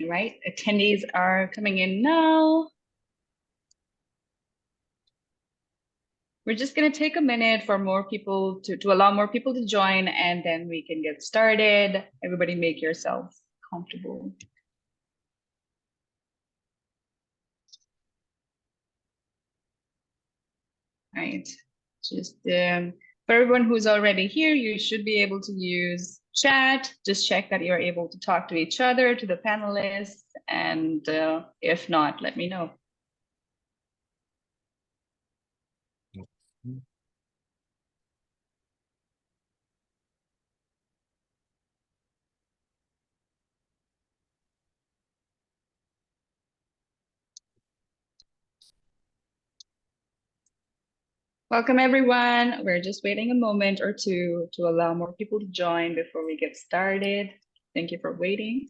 All right, attendees are coming in now. We're just going to take a minute for more people to allow more people to join, and then we can get started. Everybody make yourselves comfortable. Right. Just for everyone who's already here, you should be able to use chat. Just check that you're able to talk to each other, to the panelists, and if not, let me know. Welcome, everyone. We're just waiting a moment or two to allow more people to join before we get started. Thank you for waiting.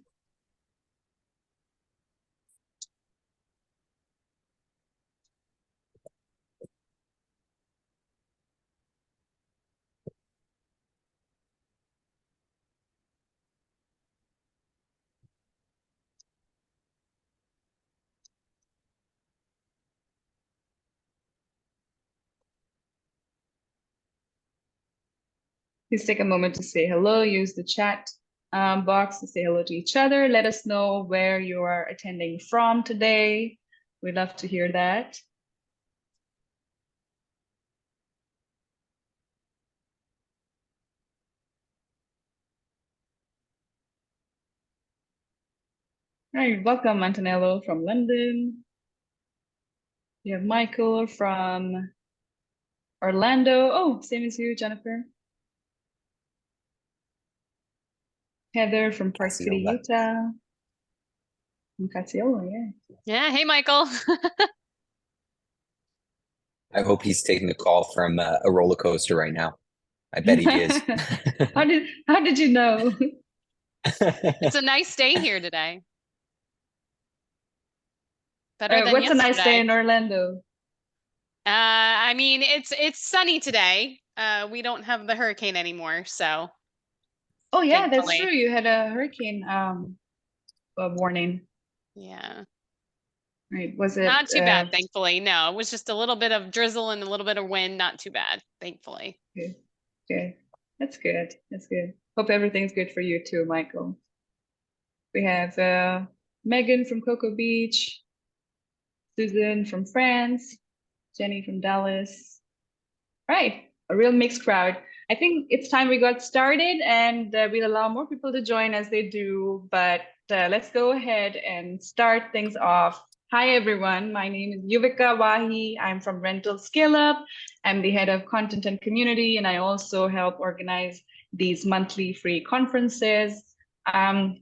Please take a moment to say hello. Use the chat box to say hello to each other. Let us know where you are attending from today. We'd love to hear that. All right, welcome Antonello from London. We have Michael from Orlando. Oh, same as you, Jennifer. Heather from Park City, Utah. From Cassiola, yeah. Yeah, hey, Michael. I hope he's taking a call from a roller coaster right now. I bet he is. How did you know? It's a nice day here today. Better than what's yesterday. a nice day in Orlando? I mean, it's sunny today. We don't have the hurricane anymore, so. Oh yeah, thankfully. That's true. You had a hurricane warning. Yeah. Right. Was it not too bad, thankfully? No, it was just a little bit of drizzle and a little bit of wind. Not too bad, thankfully. Okay. Okay. That's good. That's good. Hope everything's good for you too, Michael. We have Megan from Cocoa Beach, Susan from France, Jenny from Dallas. Right, a real mixed crowd. I think it's time we got started, and we'll allow more people to join as they do, but let's go ahead and start things off. Hi, everyone. My name is Yuvika Wahi. I'm from Rental Scale Up. I'm the head of content and community, and I also help organize these monthly free conferences.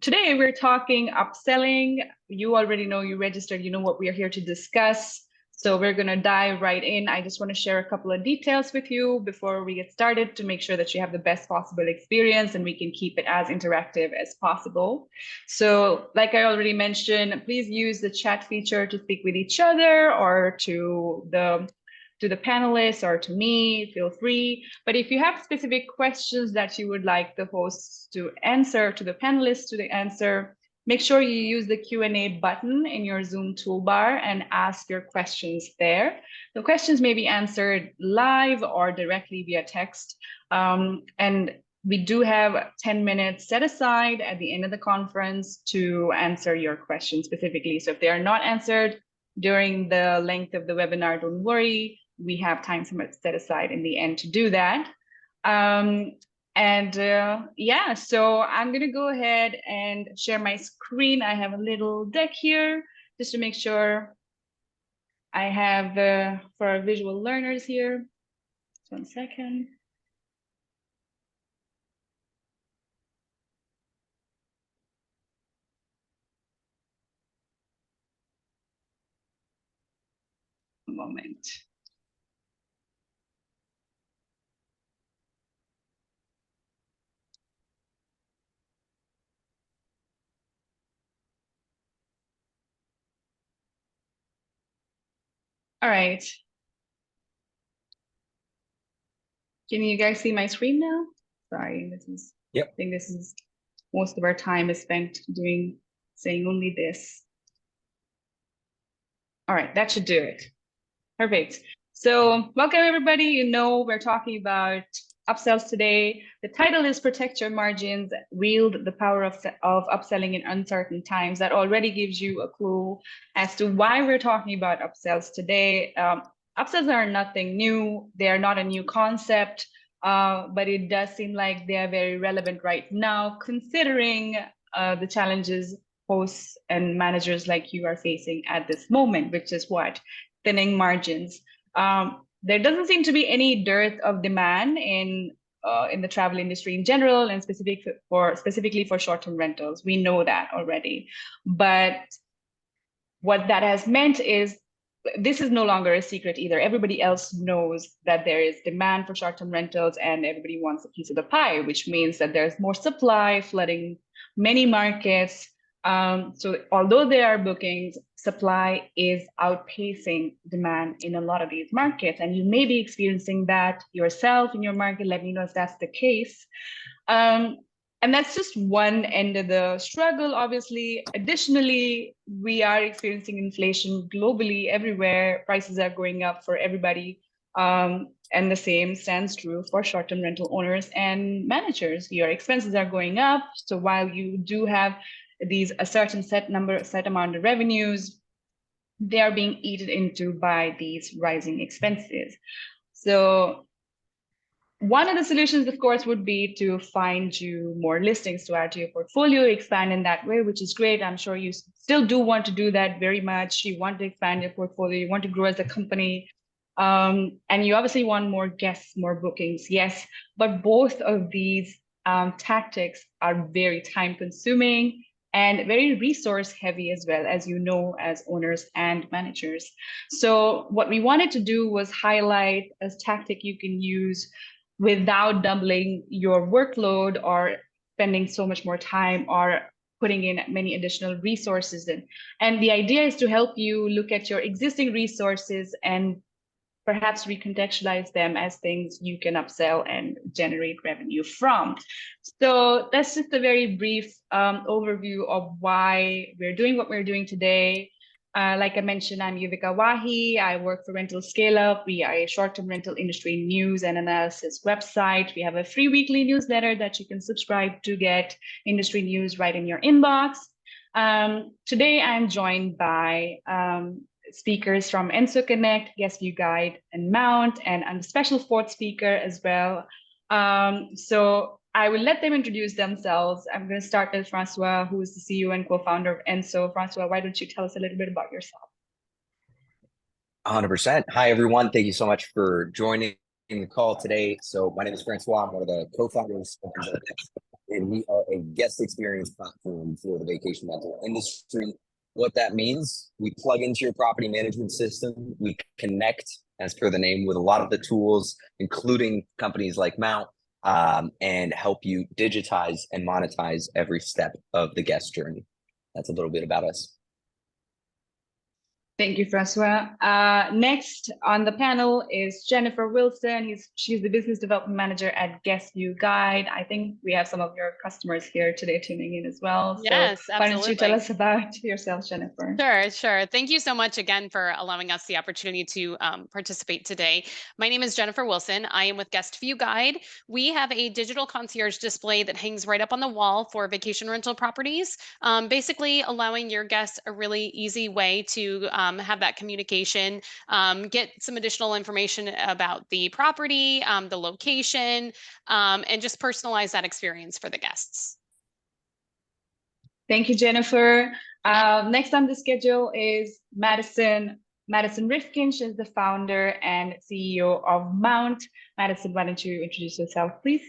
Today, we're talking upselling. You already know, you registered, you know what we are here to discuss. So we're going to dive right in. I just want to share a couple of details with you before we get started to make sure that you have the best possible experience and we can keep it as interactive as possible. So like I already mentioned, please use the chat feature to speak with each other or to the panelists or to me, feel free. But if you have specific questions that you would like the hosts to answer, to the panelists to answer, make sure you use the Q&A button in your Zoom toolbar and ask your questions there. The questions may be answered live or directly via text. And we do have 10 minutes set aside at the end of the conference to answer your questions specifically. So if they are not answered during the length of the webinar, don't worry. We have time set aside in the end to do that. Yeah, so I'm going to go ahead and share my screen. I have a little deck here just to make sure I have for our visual learners here. Just 1 second. A moment. All right. Can you guys see my screen now? Sorry, this is. Yep. I think this is most of our time is spent doing saying only this. All right, that should do it. Perfect. So welcome everybody. You know, we're talking about upsells today. The title is Protect Your Margins, Wield the Power of Upselling in Uncertain Times. That already gives you a clue as to why we're talking about upsells today. Upsells are nothing new. They are not a new concept, but it does seem like they are very relevant right now, considering the challenges hosts and managers like you are facing at this moment, which is what? Thinning margins. There doesn't seem to be any dearth of demand in the travel industry in general, and specifically for short-term rentals. We know that already. But what that has meant is this is no longer a secret either. Everybody else knows that there is demand for short-term rentals and everybody wants a piece of the pie, which means that there's more supply flooding many markets. So although there are bookings, supply is outpacing demand in a lot of these markets. And you may be experiencing that yourself in your market. Let me know if that's the case. And that's just one end of the struggle, obviously. Additionally, we are experiencing inflation globally everywhere. Prices are going up for everybody. And the same stands true for short-term rental owners and managers. Your expenses are going up. So while you do have a certain set amount of revenues, they are being eaten into by these rising expenses. So one of the solutions, of course, would be to find you more listings to add to your portfolio, expand in that way, which is great. I'm sure you still do want to do that very much. You want to expand your portfolio, you want to grow as a company, and you obviously want more guests, more bookings, yes. But both of these tactics are very time consuming and very resource heavy as well, as you know, as owners and managers. So what we wanted to do was highlight a tactic you can use without doubling your workload or spending so much more time or putting in many additional resources in. And the idea is to help you look at your existing resources and perhaps recontextualize them as things you can upsell and generate revenue from. So that's just a very brief overview of why we're doing what we're doing today. Like I mentioned, I'm Yuvika Wahi. I work for Rental Scale Up. We are a short-term rental industry news and analysis website. We have a free weekly newsletter that you can subscribe to get industry news right in your inbox. Today, I'm joined by speakers from Enso Connect, GuestView Guide, and Mount, and I'm a special fourth speaker as well. So I will let them introduce themselves. I'm going to start with Francois, who is the CEO and co-founder of Enso. Francois, why don't you tell us a little bit about yourself? 100%. Hi, everyone. Thank you so much for joining the call today. So my name is Francois. I'm one of the co-founders of Enso, and we are a guest experience platform for the vacation rental industry. What that means, we plug into your property management system. We connect, as per the name, with a lot of the tools, including companies like Mount, and help you digitize and monetize every step of the guest journey. That's a little bit about us. Thank you, Francois. Next on the panel is Jennifer Wilson. She's the business development manager at GuestView Guide. I think we have some of your customers here today tuning in as well. Yes, so why don't you tell us about yourself, Jennifer? Sure. Thank you so much again for allowing us the opportunity to participate today. My name is Jennifer Wilson. I am with GuestView Guide. We have a digital concierge display that hangs right up on the wall for vacation rental properties, basically allowing your guests a really easy way to have that communication, get some additional information about the property, the location, and just personalize that experience for the guests. Thank you, Jennifer. Next on the schedule is Madison Rifkin. She's the founder and CEO of Mount. Madison, why don't you introduce yourself, please?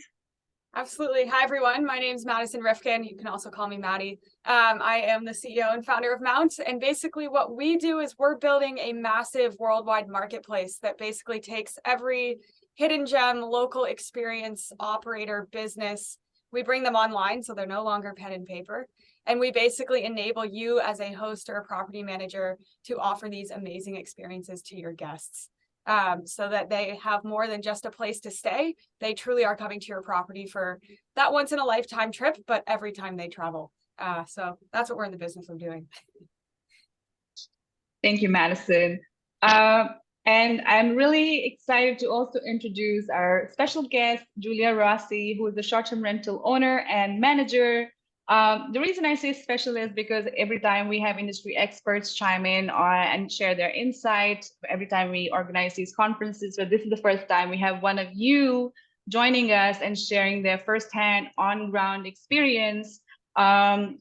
Absolutely. Hi, everyone. My name is Madison Rifkin. You can also call me Maddie. I am the CEO and founder of Mount. And basically what we do is we're building a massive worldwide marketplace that basically takes every hidden gem, local experience, operator, business. We bring them online, so they're no longer pen and paper. And we basically enable you as a host or a property manager to offer these amazing experiences to your guests. So that they have more than just a place to stay. They truly are coming to your property for that once in a lifetime trip, but every time they travel. So that's what we're in the business of doing. Thank you, Madison. And I'm really excited to also introduce our special guest, Julia Rossi, who is the short-term rental owner and manager. The reason I say special is because every time we have industry experts chime in and share their insight, every time we organize these conferences, so this is the first time we have one of you joining us and sharing their firsthand on-ground experience. And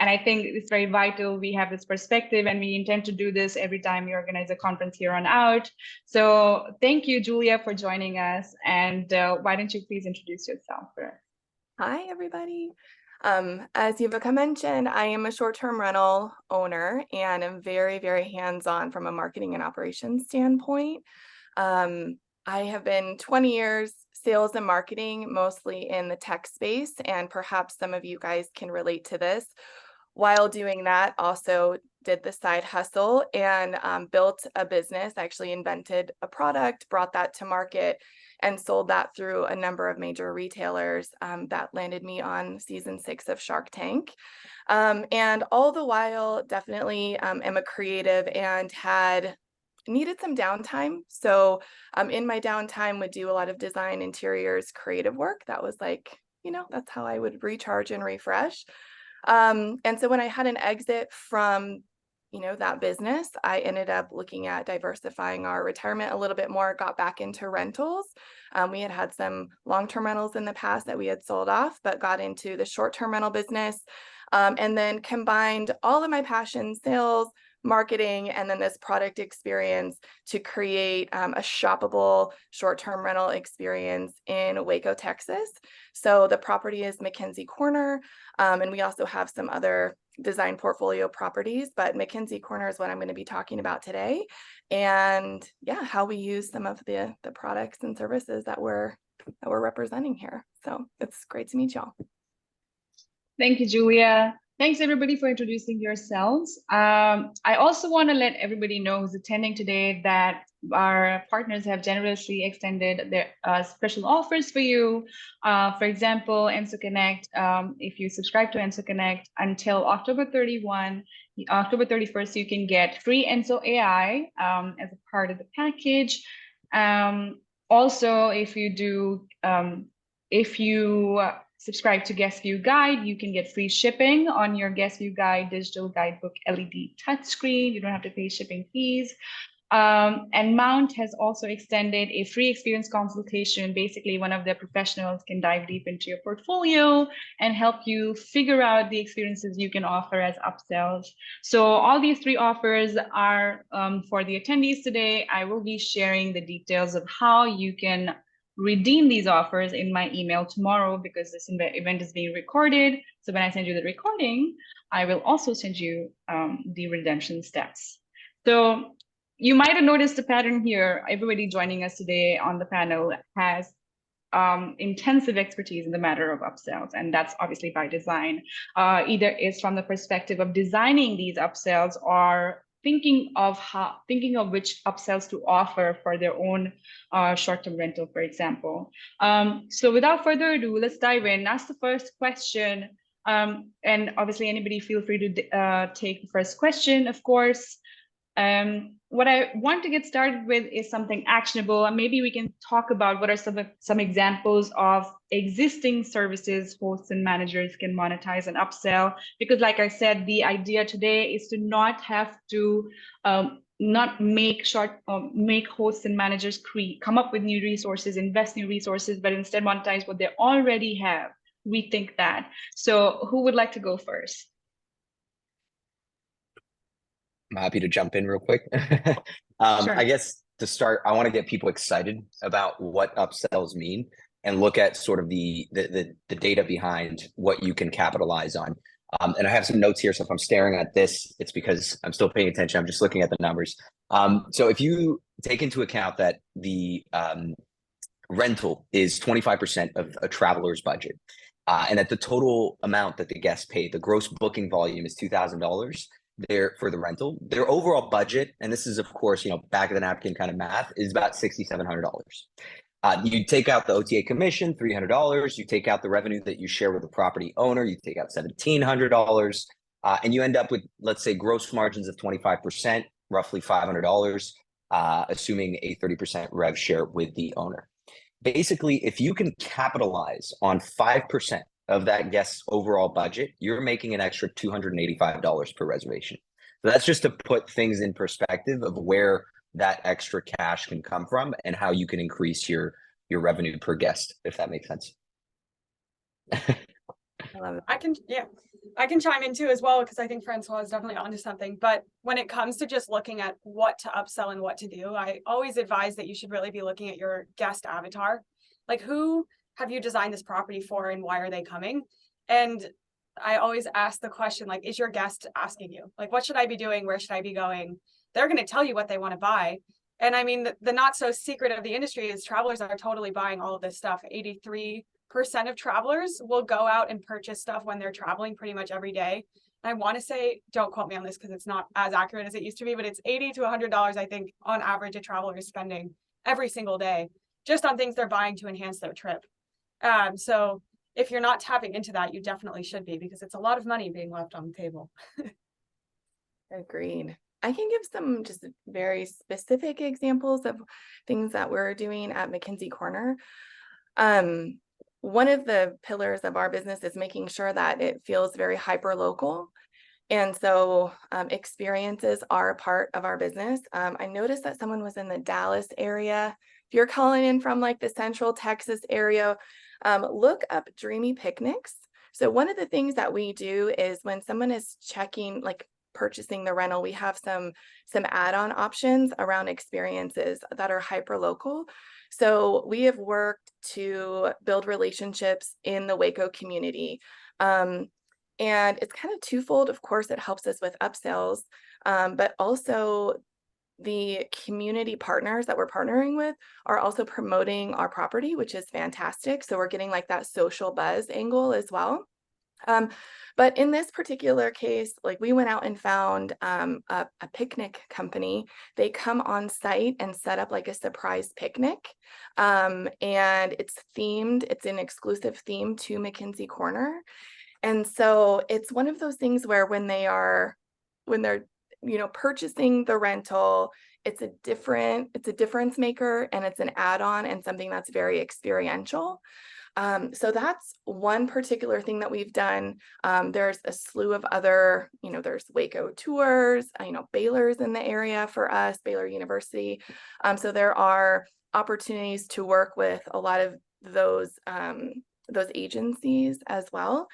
I think it's very vital we have this perspective, and we intend to do this every time we organize a conference here on out. So thank you, Julia, for joining us. And why don't you please introduce yourself first? Hi, everybody. As Yuvika mentioned, I am a short-term rental owner and am very, very hands-on from a marketing and operations standpoint. I have been 20 years sales and marketing, mostly in the tech space, and perhaps some of you guys can relate to this. While doing that, also did the side hustle and built a business, actually invented a product, brought that to market, and sold that through a number of major retailers that landed me on season 6 of Shark Tank. And all the while, definitely am a creative and had needed some downtime. So in my downtime would do a lot of design, interiors, creative work. That was like, that's how I would recharge and refresh. And so when I had an exit from, that business, I ended up looking at diversifying our retirement a little bit more, got back into rentals. We had some long-term rentals in the past that we had sold off, but got into the short-term rental business, and then combined all of my passions, sales, marketing, and then this product experience to create a shoppable short-term rental experience in Waco, Texas. So the property is Mackenzie Corner, and we also have some other design portfolio properties, but Mackenzie Corner is what I'm going to be talking about today. And yeah, how we use some of the products and services that we're representing here. So it's great to meet y'all. Thank you, Julia. Thanks, everybody, for introducing yourselves. I also want to let everybody know who's attending today that our partners have generously extended their special offers for you. For example, Enso Connect, if you subscribe to Enso Connect until October 31st, you can get free Enso AI as a part of the package. Also, if you subscribe to GuestView Guide, you can get free shipping on your GuestView Guide digital guidebook LED touchscreen. You don't have to pay shipping fees. And Mount has also extended a free experience consultation. Basically, one of their professionals can dive deep into your portfolio and help you figure out the experiences you can offer as upsells. So all these 3 offers are for the attendees today. I will be sharing the details of how you can redeem these offers in my email tomorrow, because this event is being recorded. So when I send you the recording, I will also send you the redemption steps. So you might have noticed a pattern here. Everybody joining us today on the panel has intensive expertise in the matter of upsells, and that's obviously by design. Either it's from the perspective of designing these upsells or thinking of which upsells to offer for their own short-term rental, for example. So without further ado, let's dive in. Ask the first question, and obviously anybody feel free to take the first question, of course. What I want to get started with is something actionable, and maybe we can talk about what are some examples of existing services hosts and managers can monetize and upsell. Because like I said, the idea today is to not have to not make hosts and managers come up with new resources, invest new resources, but instead monetize what they already have. We think that. So who would like to go first? I'm happy to jump in real quick. Sure. I guess to start, I want to get people excited about what upsells mean and look at sort of the data behind what you can capitalize on. And I have some notes here, so if I'm staring at this, it's because I'm still paying attention. I'm just looking at the numbers. So if you take into account that the rental is 25% of a traveler's budget, and that the total amount that the guests pay, the gross booking volume is $2,000 there for the rental, their overall budget, and this is of course, back of the napkin kind of math, is about $6,700. You take out the OTA commission, $300. You take out the revenue that you share with the property owner. You take out $1,700, and you end up with, let's say, gross margins of 25%, roughly $500, assuming a 30% rev share with the owner. Basically, if you can capitalize on 5% of that guest's overall budget, you're making an extra $285 per reservation. So that's just to put things in perspective of where that extra cash can come from and how you can increase your revenue per guest, if that makes sense. I love it. I can chime in too as well, because I think Francois is definitely onto something. But when it comes to just looking at what to upsell and what to do, I always advise that you should really be looking at your guest avatar. Like, who have you designed this property for and why are they coming? And I always ask the question, like, is your guest asking you, like, what should I be doing? Where should I be going? They're going to tell you what they want to buy. And I mean, the not so secret of the industry is travelers are totally buying all of this stuff. 83% of travelers will go out and purchase stuff when they're traveling pretty much every day. And I want to say, don't quote me on this because it's not as accurate as it used to be, but it's $80 to $100, I think, on average, a traveler is spending every single day just on things they're buying to enhance their trip. So if you're not tapping into that, you definitely should be, because it's a lot of money being left on the table. Agreed. I can give some just very specific examples of things that we're doing at McKinsey Corner. One of the pillars of our business is making sure that it feels very hyper local. And so experiences are a part of our business. I noticed that someone was in the Dallas area. If you're calling in from like the Central Texas area, look up Dreamy Picnics. So one of the things that we do is when someone is checking, like purchasing the rental, we have some add-on options around experiences that are hyper local. So we have worked to build relationships in the Waco community. And it's kind of twofold. Of course, it helps us with upsells, but also the community partners that we're partnering with are also promoting our property, which is fantastic. So we're getting like that social buzz angle as well. But in this particular case, like we went out and found a picnic company. They come on site and set up like a surprise picnic. And it's themed, it's an exclusive theme to McKinsey Corner. And so it's one of those things where when they're, purchasing the rental, it's a difference maker, and it's an add-on and something that's very experiential. So that's one particular thing that we've done. There's a slew of other, there's Waco tours, Baylor's in the area for us, Baylor University. So there are opportunities to work with a lot of those agencies as well.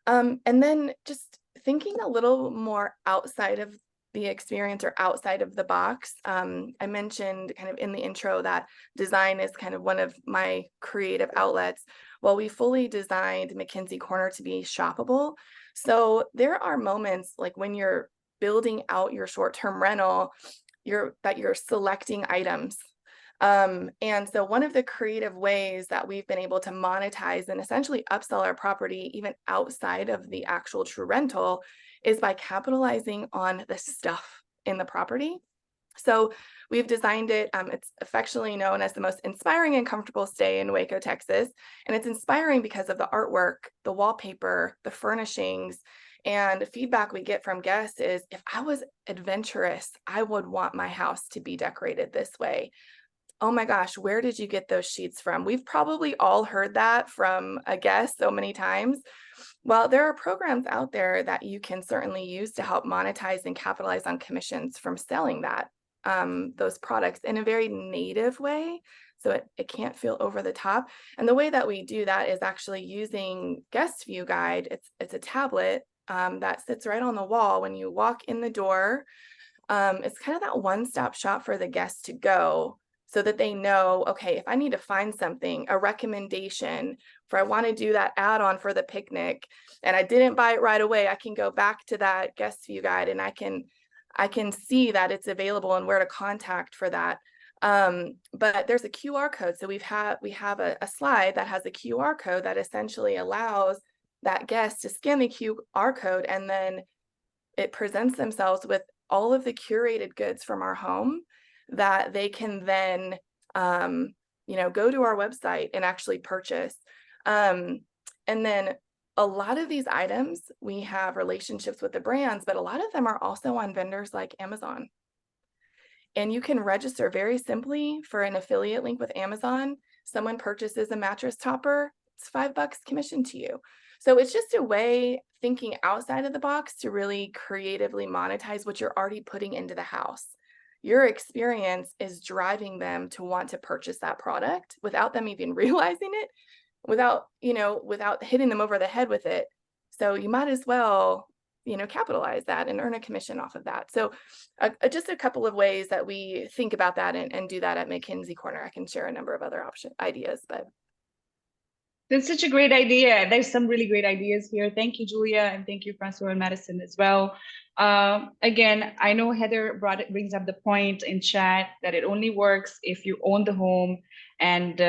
And then just thinking a little more outside of the experience or outside of the box. I mentioned kind of in the intro that design is kind of one of my creative outlets. Well, we fully designed McKinsey Corner to be shoppable. So there are moments like when you're building out your short-term rental, you're selecting items. And so one of the creative ways that we've been able to monetize and essentially upsell our property even outside of the actual true rental is by capitalizing on the stuff in the property. So we've designed it, it's affectionately known as the most inspiring and comfortable stay in Waco, Texas. And it's inspiring because of the artwork, the wallpaper, the furnishings, and the feedback we get from guests is, if I was adventurous, I would want my house to be decorated this way. Oh my gosh, where did you get those sheets from? We've probably all heard that from a guest so many times. Well, there are programs out there that you can certainly use to help monetize and capitalize on commissions from selling those products in a very native way. So it can't feel over the top. And the way that we do that is actually using GuestView Guide. It's a tablet that sits right on the wall when you walk in the door. It's kind of that one-stop shop for the guest to go, so that they know, okay, if I need to find something, a recommendation for, I want to do that add-on for the picnic and I didn't buy it right away, I can go back to that GuestView Guide and I can see that it's available and where to contact for that. But there's a QR code. So we have a slide that has a QR code that essentially allows that guest to scan the QR code, and then it presents themselves with all of the curated goods from our home that they can then go to our website and actually purchase. And then a lot of these items, we have relationships with the brands, but a lot of them are also on vendors like Amazon. And you can register very simply for an affiliate link with Amazon. Someone purchases a mattress topper, it's $5 commission to you. So it's just a way, thinking outside of the box, to really creatively monetize what you're already putting into the house. Your experience is driving them to want to purchase that product without them even realizing it, without hitting them over the head with it. So you might as well, capitalize that and earn a commission off of that. So just a couple of ways that we think about that and do that at McKinsey Corner. I can share a number of other ideas, but. That's such a great idea. There's some really great ideas here. Thank you, Julia, and thank you, Francois and Madison as well. Again, I know Heather brings up the point in chat that it only works if you own the home. And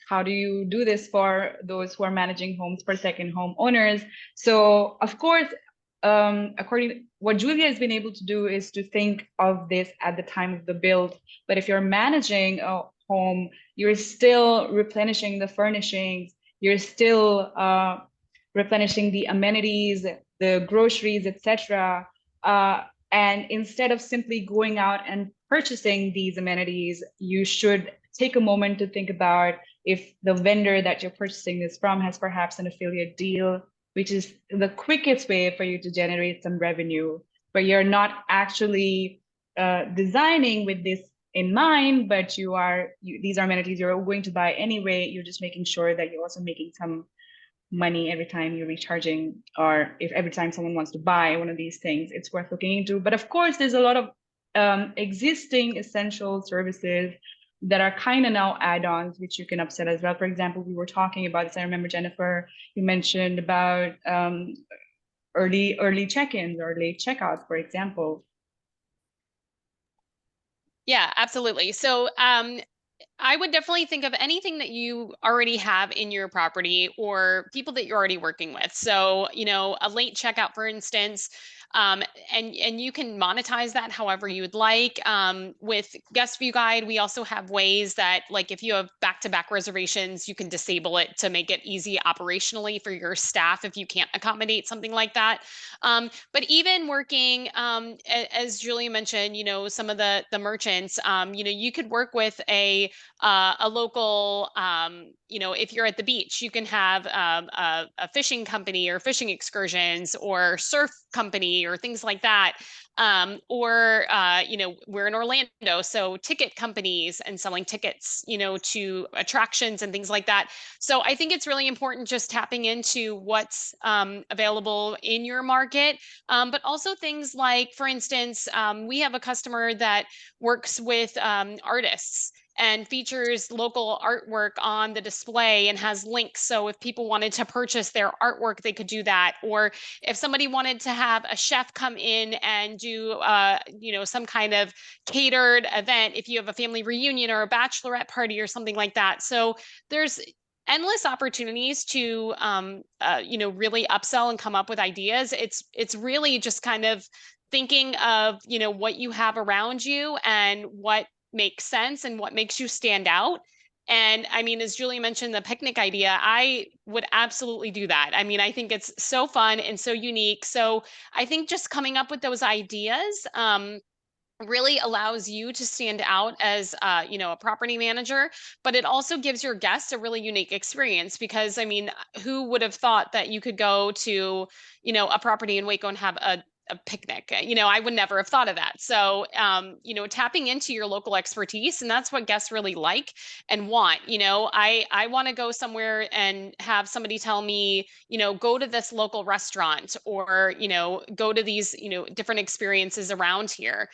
how do you do this for those who are managing homes for second home owners? So, of course, according to what Julia has been able to do is to think of this at the time of the build. But if you're managing a home, you're still replenishing the furnishings, you're still replenishing the amenities, the groceries, etc. And instead of simply going out and purchasing these amenities, you should take a moment to think about if the vendor that you're purchasing this from has perhaps an affiliate deal, which is the quickest way for you to generate some revenue, where you're not actually designing with this in mind, but these are amenities you're going to buy anyway. You're just making sure that you're also making some money every time you're recharging, or if every time someone wants to buy one of these things, it's worth looking into. But of course, there's a lot of existing essential services that are kind of now add-ons, which you can upsell as well. For example, we were talking about this. I remember, Jennifer, you mentioned about early check-ins or late checkouts, for example. Yeah, absolutely. So I would definitely think of anything that you already have in your property or people that you're already working with. So, a late checkout, for instance, and you can monetize that however you would like. With GuestView Guide, we also have ways that, like, if you have back-to-back reservations, you can disable it to make it easy operationally for your staff if you can't accommodate something like that. But even working, as Julia mentioned, some of the merchants, you could work with a local, if you're at the beach, you can have a fishing company or fishing excursions or surf company or things like that. Or we're in Orlando, so ticket companies and selling tickets, to attractions and things like that. So I think it's really important just tapping into what's available in your market, but also things like, for instance, we have a customer that works with artists and features local artwork on the display and has links. So if people wanted to purchase their artwork, they could do that. Or if somebody wanted to have a chef come in and do, some kind of catered event, if you have a family reunion or a bachelorette party or something like that. So there's endless opportunities to, really upsell and come up with ideas. It's really just kind of thinking of, what you have around you and what makes sense and what makes you stand out. And I mean, as Julie mentioned, the picnic idea, I would absolutely do that. I mean, I think it's so fun and so unique. So I think just coming up with those ideas really allows you to stand out as a property manager, but it also gives your guests a really unique experience, because I mean, who would have thought that you could go to a property in Waco and have a picnic? I would never have thought of that. So tapping into your local expertise, and that's what guests really like and want. I want to go somewhere and have somebody tell me, go to this local restaurant, or go to these different experiences around here.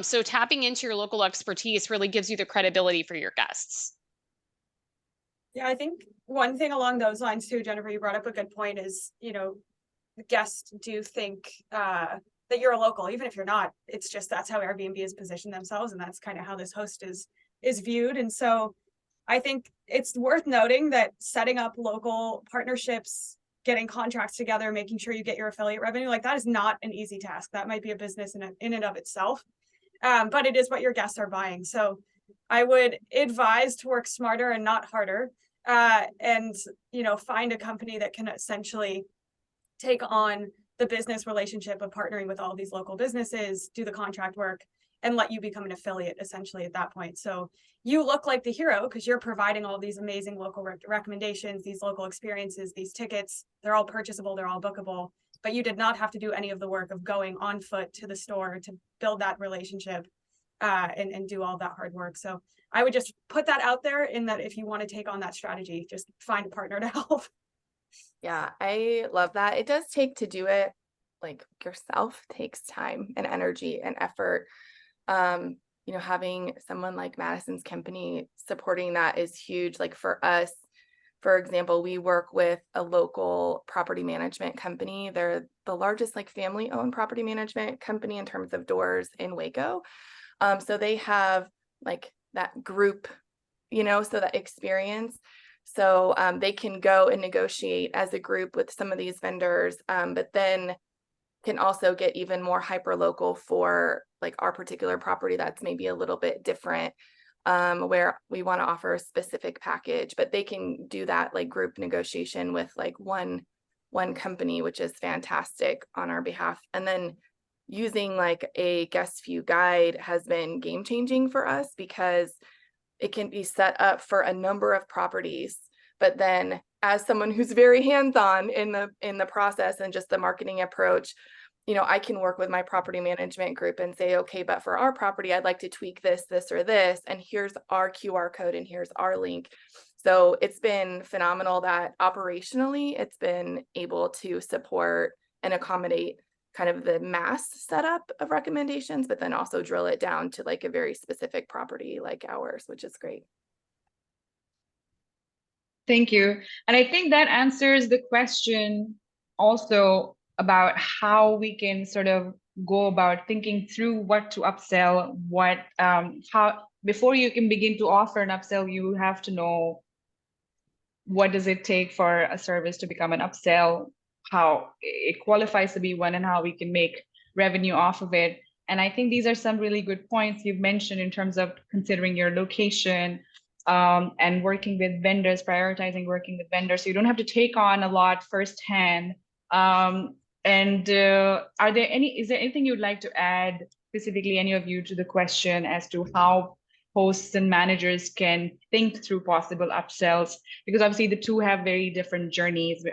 So tapping into your local expertise really gives you the credibility for your guests. Yeah, I think one thing along those lines too, Jennifer, you brought up a good point, is, guests do think that you're a local, even if you're not. It's just, that's how Airbnb has positioned themselves, and that's kind of how this host is viewed. And so I think it's worth noting that setting up local partnerships, getting contracts together, making sure you get your affiliate revenue, like, that is not an easy task. That might be a business in and of itself, but it is what your guests are buying. So I would advise to work smarter and not harder. And, you know, find a company that can essentially take on the business relationship of partnering with all these local businesses, do the contract work, and let you become an affiliate essentially at that point. So you look like the hero because you're providing all these amazing local recommendations, these local experiences, these tickets. They're all purchasable, they're all bookable, but you did not have to do any of the work of going on foot to the store to build that relationship and do all that hard work. So I would just put that out there, in that if you want to take on that strategy, just find a partner to help. Yeah, I love that. It does take to do it like yourself, takes time and energy and effort. You know, having someone like Madison's company supporting that is huge. Like for us, for example, we work with a local property management company. They're the largest like family-owned property management company in terms of doors in Waco. So they have like that group, you know, so that experience. So they can go and negotiate as a group with some of these vendors, but then can also get even more hyper local for like our particular property that's maybe a little bit different, where we want to offer a specific package, but they can do that like group negotiation with like one company, which is fantastic on our behalf. And then using like a GuestView guide has been game changing for us because it can be set up for a number of properties, but then as someone who's very hands-on in the process and just the marketing approach, you know, I can work with my property management group and say, okay, but for our property, I'd like to tweak this, or this, and here's our QR code and here's our link. So it's been phenomenal that operationally it's been able to support and accommodate kind of the mass setup of recommendations, but then also drill it down to like a very specific property like ours, which is great. Thank you. And I think that answers the question also about how we can sort of go about thinking through what to upsell, how, before you can begin to offer an upsell, you have to know what does it take for a service to become an upsell, how it qualifies to be one, and how we can make revenue off of it. And I think these are some really good points you've mentioned in terms of considering your location, and working with vendors, prioritizing working with vendors. So you don't have to take on a lot firsthand. Is there anything you'd like to add, specifically any of you, to the question as to how hosts and managers can think through possible upsells? Because obviously the two have very different journeys,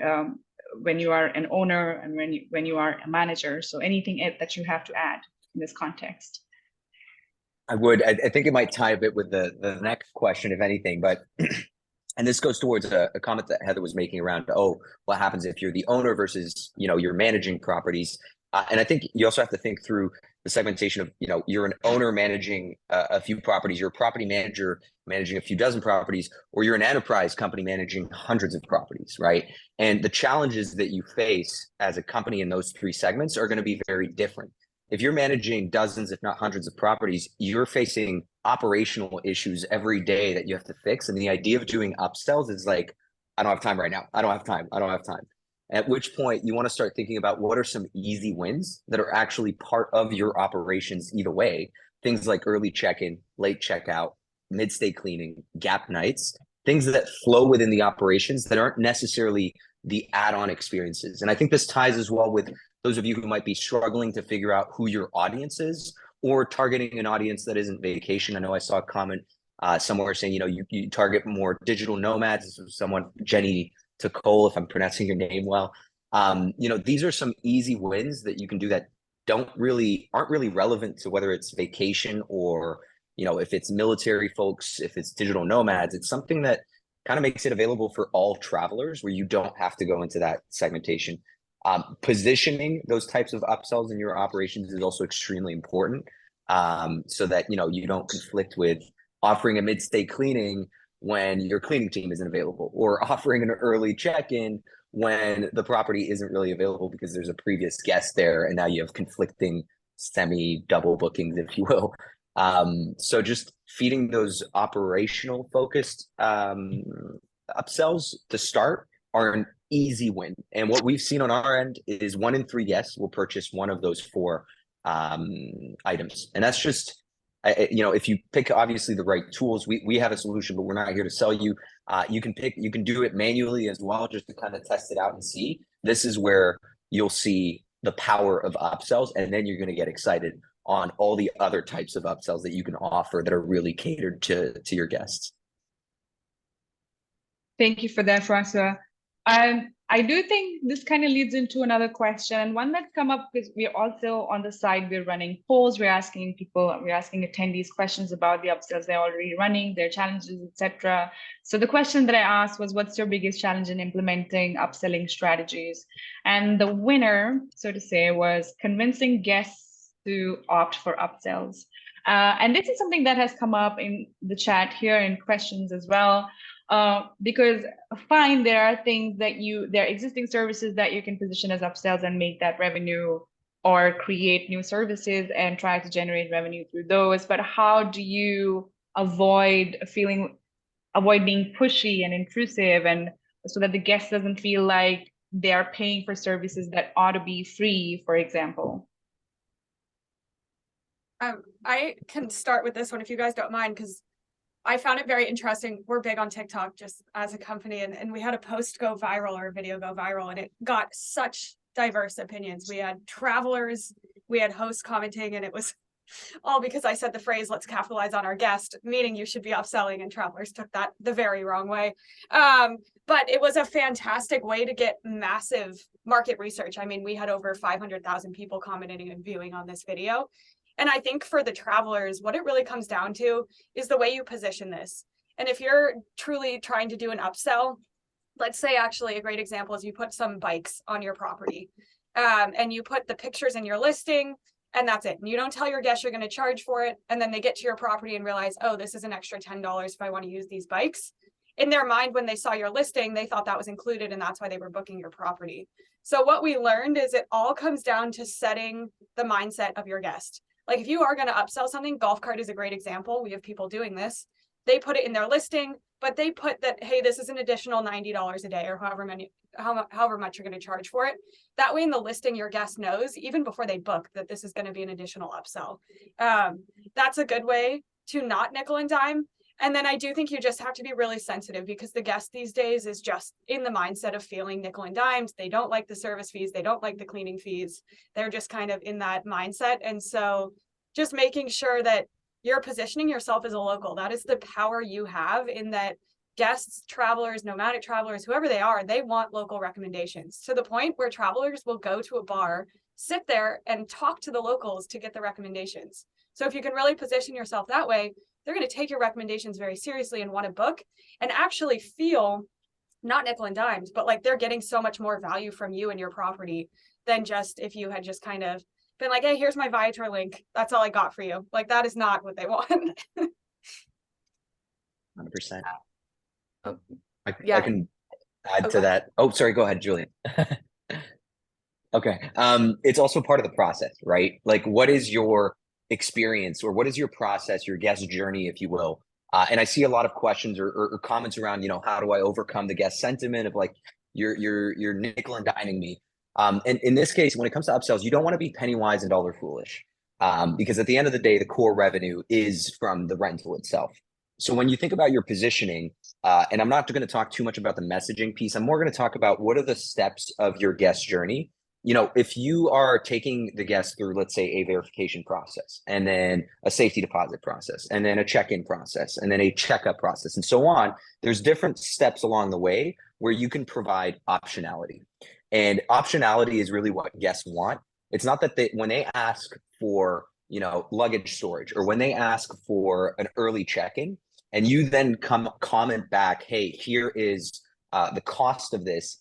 when you are an owner and when you are a manager. So anything that you have to add in this context? I think it might tie a bit with the next question, if anything, but and this goes towards a comment that Heather was making around, oh, what happens if you're the owner versus, you know, you're managing properties. And I think you also have to think through the segmentation of, you know, you're an owner managing a few properties, you're a property manager managing a few dozen properties, or you're an enterprise company managing hundreds of properties, right? And the challenges that you face as a company in those three segments are going to be very different. If you're managing dozens, if not hundreds of properties, you're facing operational issues every day that you have to fix. And the idea of doing upsells is like, I don't have time right now. I don't have time. At which point you want to start thinking about what are some easy wins that are actually part of your operations either way. Things like early check-in, late checkout, mid-stay cleaning, gap nights, things that flow within the operations that aren't necessarily the add-on experiences. And I think this ties as well with those of you who might be struggling to figure out who your audience is, or targeting an audience that isn't vacation. I know I saw a comment somewhere saying, you know, you target more digital nomads. This was someone, Jenny Tacole, if I'm pronouncing your name well. You know, these are some easy wins that you can do that aren't really relevant to whether it's vacation or, you know, if it's military folks, if it's digital nomads. It's something that kind of makes it available for all travelers, where you don't have to go into that segmentation. Positioning those types of upsells in your operations is also extremely important, so that, you know, you don't conflict with offering a mid-stay cleaning when your cleaning team isn't available, or offering an early check-in when the property isn't really available because there's a previous guest there, and now you have conflicting semi-double bookings, if you will. So just feeding those operational focused upsells to start are an easy win. And what we've seen on our end is 1 in 3 guests will purchase one of those 4 items. And that's just You know, if you pick obviously the right tools, we have a solution, but we're not here to sell you. You can do it manually as well, just to kind of test it out and see. This is where you'll see the power of upsells, and then you're going to get excited on all the other types of upsells that you can offer that are really catered to your guests. Thank you for that, Rossi. I do think this kind of leads into another question, and one that's come up because we're also on the side, we're running polls, we're asking attendees questions about the upsells they're already running, their challenges, etc. So the question that I asked was, what's your biggest challenge in implementing upselling strategies? And the winner, so to say, was convincing guests to opt for upsells. And this is something that has come up in the chat here in questions as well. Because fine, there are things that there are existing services that you can position as upsells and make that revenue, or create new services and try to generate revenue through those. But how do you avoid being pushy and intrusive, and so that the guest doesn't feel like they are paying for services that ought to be free, for example? I can start with this one if you guys don't mind, because I found it very interesting. We're big on TikTok just as a company, and we had a post go viral or a video go viral, and it got such diverse opinions. We had travelers, we had hosts commenting, and it was all because I said the phrase, let's capitalize on our guest, meaning you should be upselling, and travelers took that the very wrong way. But it was a fantastic way to get massive market research. I mean, we had over 500,000 people commenting and viewing on this video. And I think for the travelers, what it really comes down to is the way you position this. And if you're truly trying to do an upsell, let's say actually a great example is you put some bikes on your property, and you put the pictures in your listing, and that's it. And you don't tell your guests you're going to charge for it. And then they get to your property and realize, oh, this is an extra $10 if I want to use these bikes. In their mind, when they saw your listing, they thought that was included, and that's why they were booking your property. So what we learned is it all comes down to setting the mindset of your guest. Like if you are going to upsell something, golf cart is a great example. We have people doing this. They put it in their listing, but they put that, hey, this is an additional $90 a day, or however much you're going to charge for it. That way in the listing, your guest knows even before they book that this is going to be an additional upsell. That's a good way to not nickel and dime. And then I do think you just have to be really sensitive, because the guest these days is just in the mindset of feeling nickel and dimes. They don't like the service fees. They don't like the cleaning fees. They're just kind of in that mindset. And so just making sure that you're positioning yourself as a local. That is the power you have, in that guests, travelers, nomadic travelers, whoever they are, they want local recommendations, to the point where travelers will go to a bar, sit there and talk to the locals to get the recommendations. So if you can really position yourself that way, they're going to take your recommendations very seriously and want to book, and actually feel not nickel and dimes, but like they're getting so much more value from you and your property than just if you had just kind of been like, hey, here's my Viator link. That's all I got for you. Like that is not what they want. 100%. Yeah. I can add to that. Oh, sorry. Go ahead, Julian. Okay. It's also part of the process, right? Like, what is your experience, or what is your process, your guest journey, if you will? And I see a lot of questions or comments around, you know, how do I overcome the guest sentiment of like, you're nickel and diming me. And in this case, when it comes to upsells, you don't want to be penny wise and dollar foolish, because at the end of the day, the core revenue is from the rental itself. So when you think about your positioning, and I'm not going to talk too much about the messaging piece, I'm more going to talk about what are the steps of your guest journey. You know, if you are taking the guest through, let's say, a verification process, and then a safety deposit process, and then a check-in process, and then a checkup process, and so on, there's different steps along the way where you can provide optionality. And optionality is really what guests want. It's not that when they ask for, you know, luggage storage, or when they ask for an early check-in, and you then comment back, hey, here is the cost of this,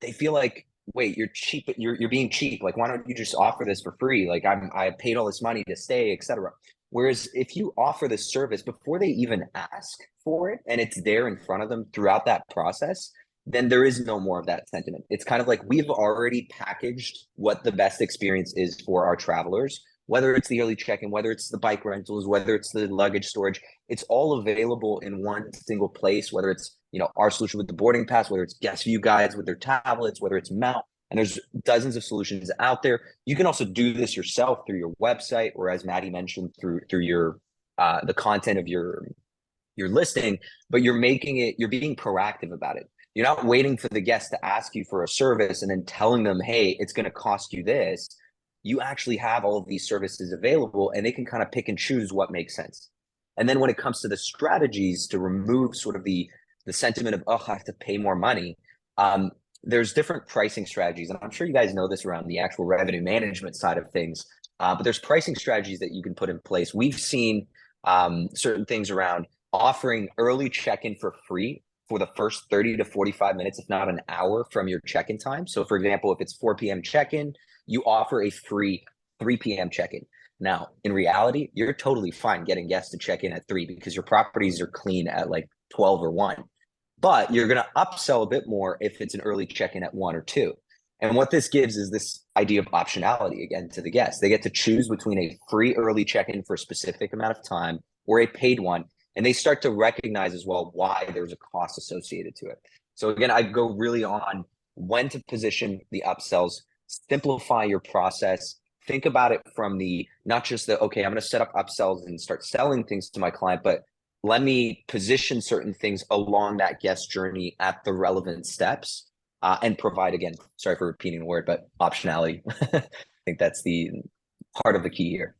they feel like, wait, you're cheap, you're being cheap. Like, why don't you just offer this for free? Like, I paid all this money to stay, etc. Whereas if you offer this service before they even ask for it, and it's there in front of them throughout that process, then there is no more of that sentiment. It's kind of like we've already packaged what the best experience is for our travelers, whether it's the early check-in, whether it's the bike rentals, whether it's the luggage storage. It's all available in one single place, whether it's, you know, our solution with the boarding pass, whether it's GuestView guides with their tablets, whether it's Mount, and there's dozens of solutions out there. You can also do this yourself through your website, or as Maddie mentioned, through your the content of your listing, but you're being proactive about it. You're not waiting for the guest to ask you for a service and then telling them, hey, it's going to cost you this. You actually have all of these services available, and they can kind of pick and choose what makes sense. And then when it comes to the strategies to remove sort of the sentiment of, oh, I have to pay more money, there's different pricing strategies. And I'm sure you guys know this around the actual revenue management side of things, but there's pricing strategies that you can put in place. We've seen certain things around offering early check-in for free for the first 30 to 45 minutes, if not an hour from your check-in time. So for example, if it's 4 p.m. check-in, you offer a free 3 p.m. check-in. Now, in reality, you're totally fine getting guests to check in at 3 because your properties are clean at like 12 or 1. But you're going to upsell a bit more if it's an early check-in at 1 or 2. And what this gives is this idea of optionality again to the guests. They get to choose between a free early check-in for a specific amount of time or a paid one. And they start to recognize as well why there's a cost associated to it. So again, I go really on when to position the upsells, simplify your process, think about it from the, not just the, okay, I'm going to set up upsells and start selling things to my client, but let me position certain things along that guest journey at the relevant steps and provide, again, sorry for repeating the word, but optionality. I think that's the part of the key here.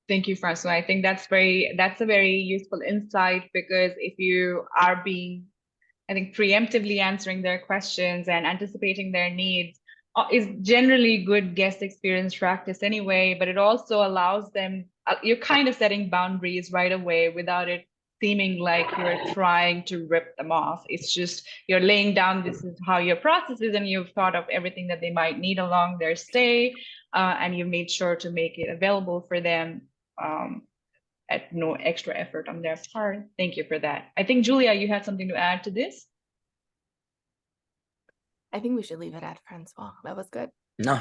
Thank you, Francois. I think that's a very useful insight, because if you are being, I think, preemptively answering their questions and anticipating their needs is generally good guest experience practice anyway, but it also allows them, you're kind of setting boundaries right away without it seeming like you're trying to rip them off. It's just you're laying down, this is how your process is, and you've thought of everything that they might need along their stay, and you've made sure to make it available for them at no extra effort on their part. Thank you for that. I think, Julia, you had something to add to this? I think we should leave it at Francois. That was good. No,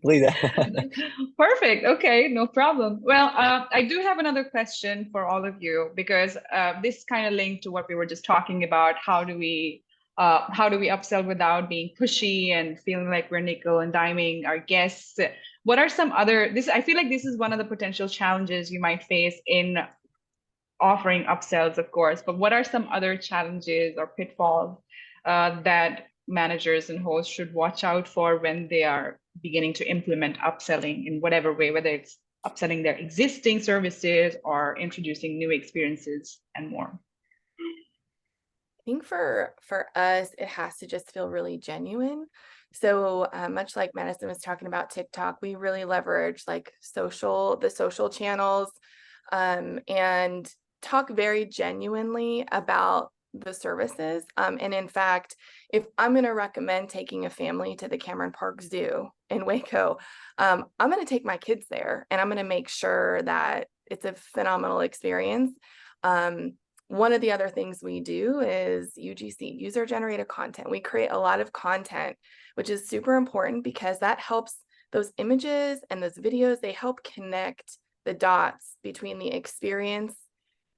please. Perfect. Okay, no problem. Well, I do have another question for all of you, because this kind of linked to what we were just talking about. How do we upsell without being pushy and feeling like we're nickel and diming our guests? What are some other, I feel like this is one of the potential challenges you might face in offering upsells, of course, but what are some other challenges or pitfalls that managers and hosts should watch out for when they are beginning to implement upselling in whatever way, whether it's upselling their existing services or introducing new experiences and more? I think for us, it has to just feel really genuine. So much like Madison was talking about TikTok, we really leverage like the social channels, and talk very genuinely about the services. And in fact, if I'm going to recommend taking a family to the Cameron Park Zoo in Waco, I'm going to take my kids there, and I'm going to make sure that it's a phenomenal experience. One of the other things we do is UGC, user generated content. We create a lot of content, which is super important because that helps those images and those videos, they help connect the dots between the experience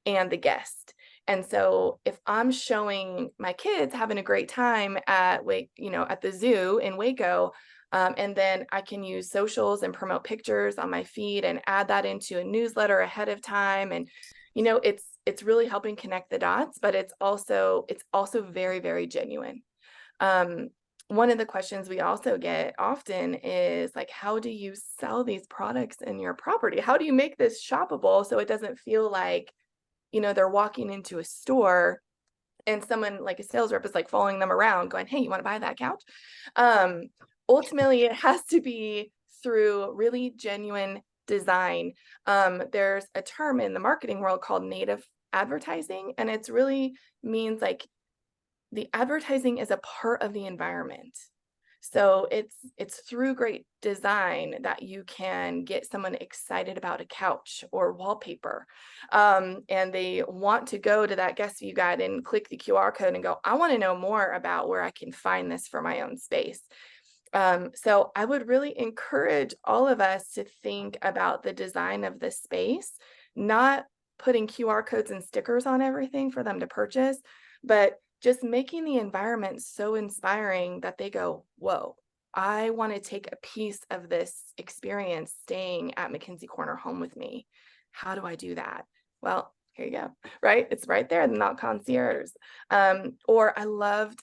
and the guest. And so if I'm showing my kids having a great time at at the zoo in Waco, and then I can use socials and promote pictures on my feed and add that into a newsletter ahead of time. And, it's really helping connect the dots, but it's also very, very genuine. One of the questions we also get often is like, how do you sell these products in your property? How do you make this shoppable so it doesn't feel like, they're walking into a store and someone like a sales rep is like following them around going, hey, you want to buy that couch? Ultimately, it has to be through really genuine design. There's a term in the marketing world called native advertising, and it's really means like the advertising is a part of the environment. So it's through great design that you can get someone excited about a couch or wallpaper, and they want to go to that GuestView guide and click the QR code and go, I want to know more about where I can find this for my own space. So I would really encourage all of us to think about the design of the space, not putting QR codes and stickers on everything for them to purchase, but just making the environment so inspiring that they go, whoa, I want to take a piece of this experience staying at McKinsey Corner home with me. How do I do that? Well, here you go, right? It's right there, the Mount Concierge. Or I love